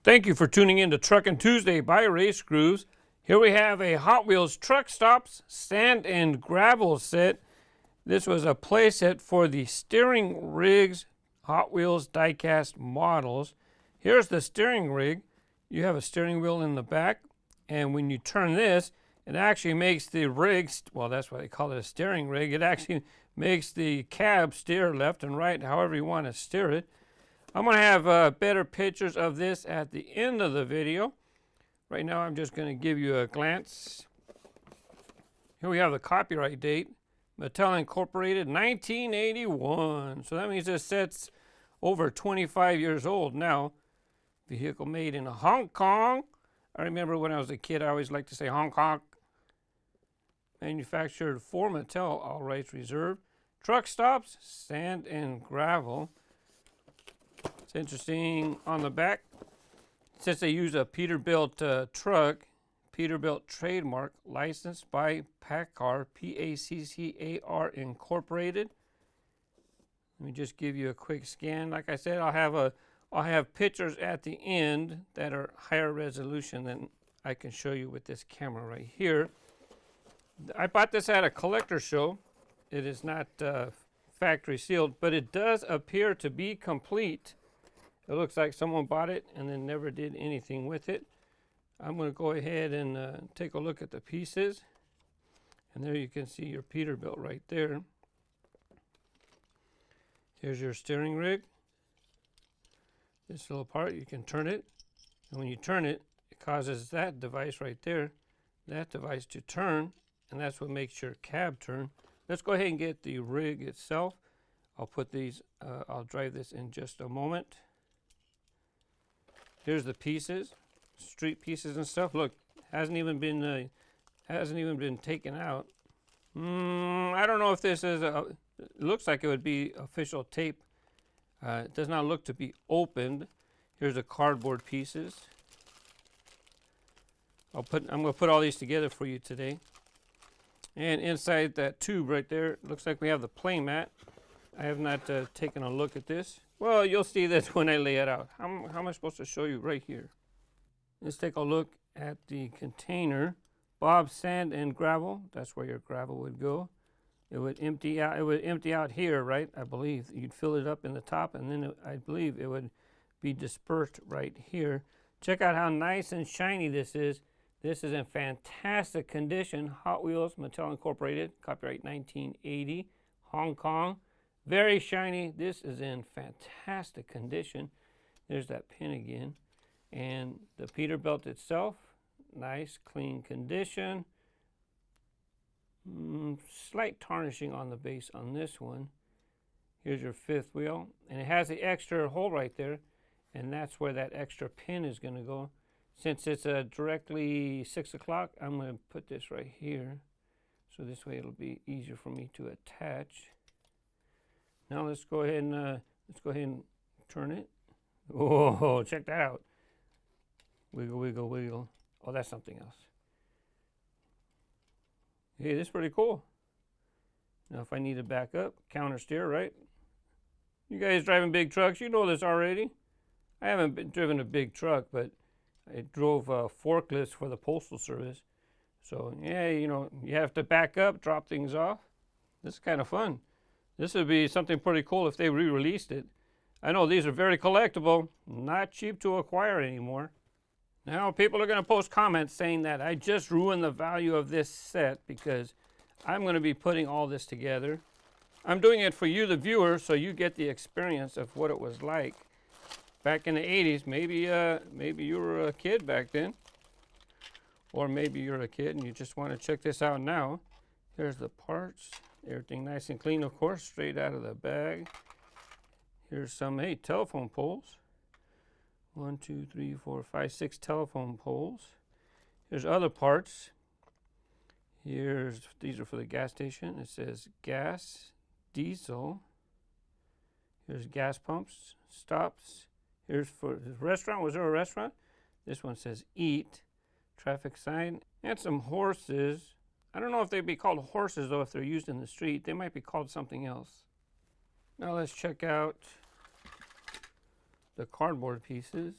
Thank you for tuning in to Truckin' Tuesday by RaceGrooves. Here we have a Hot Wheels Truck Stops Sand and Gravel set. This was a play set for the Steering Rigs Hot Wheels diecast models. Here's the steering rig. You have a steering wheel in the back, and when you turn this, it actually makes the rig, well, that's why they call it a steering rig. It actually makes the cab steer left and right, however you want to steer it. I'm going to have better pictures of this at the end of the video. Right now I'm just going to give you a glance. Here we have the copyright date, Mattel Incorporated, 1981. So that means this set's over 25 years old now. Vehicle made in Hong Kong. I remember when I was a kid, I always liked to say Hong Kong. Manufactured for Mattel, all rights reserved. Truck stops, sand and gravel. It's interesting on the back, since they use a Peterbilt truck, Peterbilt trademark, licensed by PACCAR, P-A-C-C-A-R Incorporated. Let me just give you a quick scan. Like I said, I'll have pictures at the end that are higher resolution than I can show you with this camera right here. I bought this at a collector show. It is not factory sealed, but it does appear to be complete. It looks like someone bought it and then never did anything with it. I'm going to go ahead and take a look at the pieces. And there you can see your Peterbilt right there. Here's your steering rig. This little part, you can turn it. And when you turn it, it causes that device right there, that device to turn. And that's what makes your cab turn. Let's go ahead and get the rig itself. I'll put these, I'll drive this in just a moment. Here's the pieces, street pieces and stuff. Look, hasn't even been taken out. I don't know if this is it looks like it would be official tape. It does not look to be opened. Here's the cardboard pieces. I'm going to put all these together for you today. And inside that tube right there, looks like we have the play mat. I have not taken a look at this. Well, you'll see this when I lay it out. How am I supposed to show you right here? Let's take a look at the container. Bob's Sand and Gravel. That's where your gravel would go. It would empty out. It would empty out here, right? I believe you'd fill it up in the top, and then I believe it would be dispersed right here. Check out how nice and shiny this is. This is in fantastic condition. Hot Wheels, Mattel Incorporated, copyright 1980, Hong Kong. Very shiny. This is in fantastic condition. There's that pin again. And the Peterbilt itself, nice, clean condition. Slight tarnishing on the base on this one. Here's your fifth wheel. And it has the extra hole right there. And that's where that extra pin is going to go. Since it's directly 6 o'clock, I'm going to put this right here. So this way it'll be easier for me to attach. Now let's go ahead and turn it. Oh, check that out. Wiggle, wiggle, wiggle. Oh, that's something else. Hey, this is pretty cool. Now if I need to back up, counter steer, right? You guys driving big trucks, you know this already. I haven't driven a big truck, but I drove forklifts for the Postal Service. So yeah, you know, you have to back up, drop things off. This is kind of fun. This would be something pretty cool if they re-released it. I know these are very collectible, not cheap to acquire anymore. Now people are going to post comments saying that I just ruined the value of this set because I'm going to be putting all this together. I'm doing it for you, the viewer, so you get the experience of what it was like back in the 80s. Maybe you were a kid back then. Or maybe you're a kid and you just want to check this out now. Here's the parts. Everything nice and clean, of course, straight out of the bag. Here's some, hey, telephone poles. 1, 2, 3, 4, 5, 6 telephone poles. Here's other parts. These are for the gas station. It says gas, diesel. Here's gas pumps, stops. Here's for the restaurant. Was there a restaurant? This one says eat. Traffic sign. And some horses. I don't know if they'd be called horses, though, if they're used in the street. They might be called something else. Now let's check out the cardboard pieces.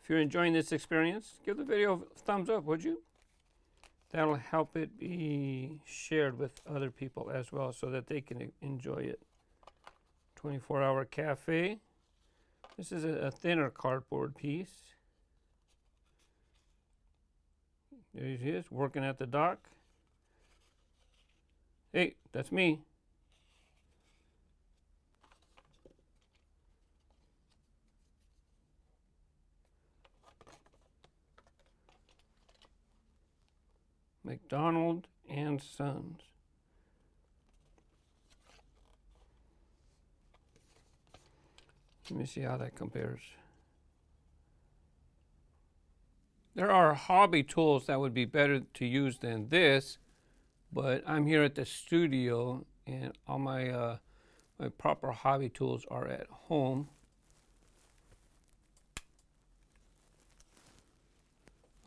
If you're enjoying this experience, give the video a thumbs up, would you? That'll help it be shared with other people as well so that they can enjoy it. 24-hour cafe. This is a thinner cardboard piece. There he is, working at the dock. Hey, that's me. McDonald and Sons. Let me see how that compares. There are hobby tools that would be better to use than this, but I'm here at the studio and all my my proper hobby tools are at home.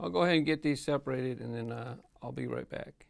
I'll go ahead and get these separated and then I'll be right back.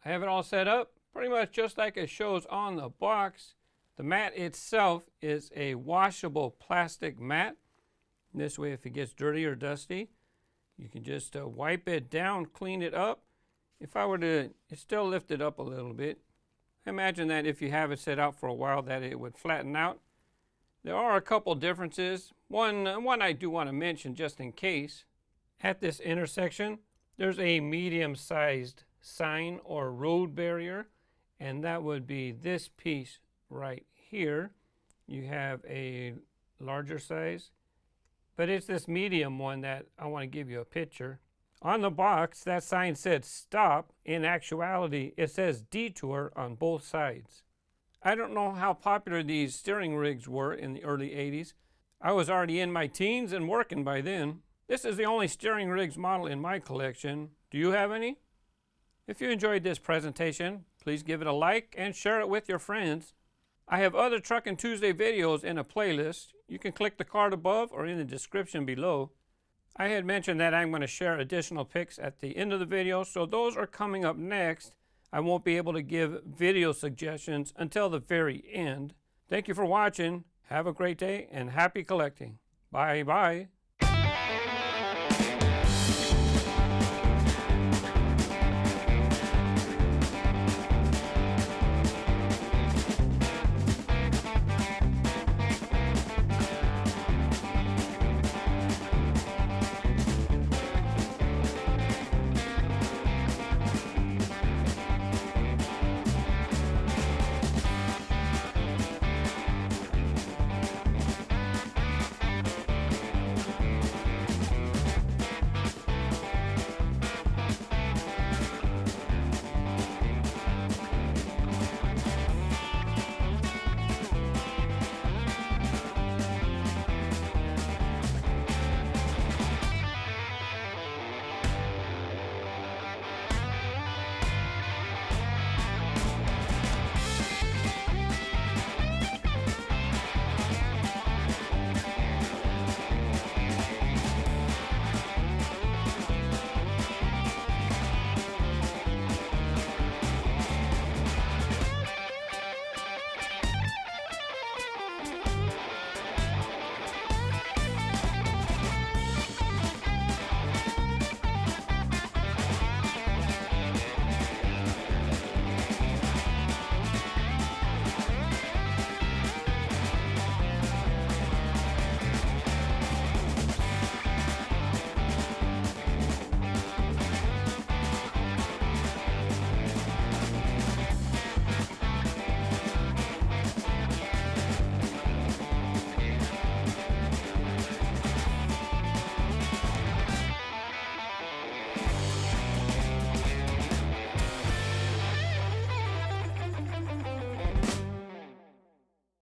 I have it all set up, pretty much just like it shows on the box. The mat itself is a washable plastic mat. This way, if it gets dirty or dusty, you can just wipe it down, clean it up. If I were to, it's still lifted up a little bit. Imagine that if you have it set out for a while that it would flatten out. There are a couple differences. One I do want to mention just in case. At this intersection, there's a medium-sized sign or road barrier, and that would be this piece right here. You have a larger size, but it's this medium one that I want to give you a picture. On the box, that sign said stop. In actuality, it says detour on both sides. I don't know how popular these steering rigs were in the early 80s. I was already in my teens and working by then. This is the only steering rigs model in my collection. Do you have any? If you enjoyed this presentation, please give it a like and share it with your friends. I have other Truckin' Tuesday videos in a playlist. You can click the card above or in the description below. I had mentioned that I'm going to share additional pics at the end of the video, so those are coming up next. I won't be able to give video suggestions until the very end. Thank you for watching. Have a great day and happy collecting. Bye bye.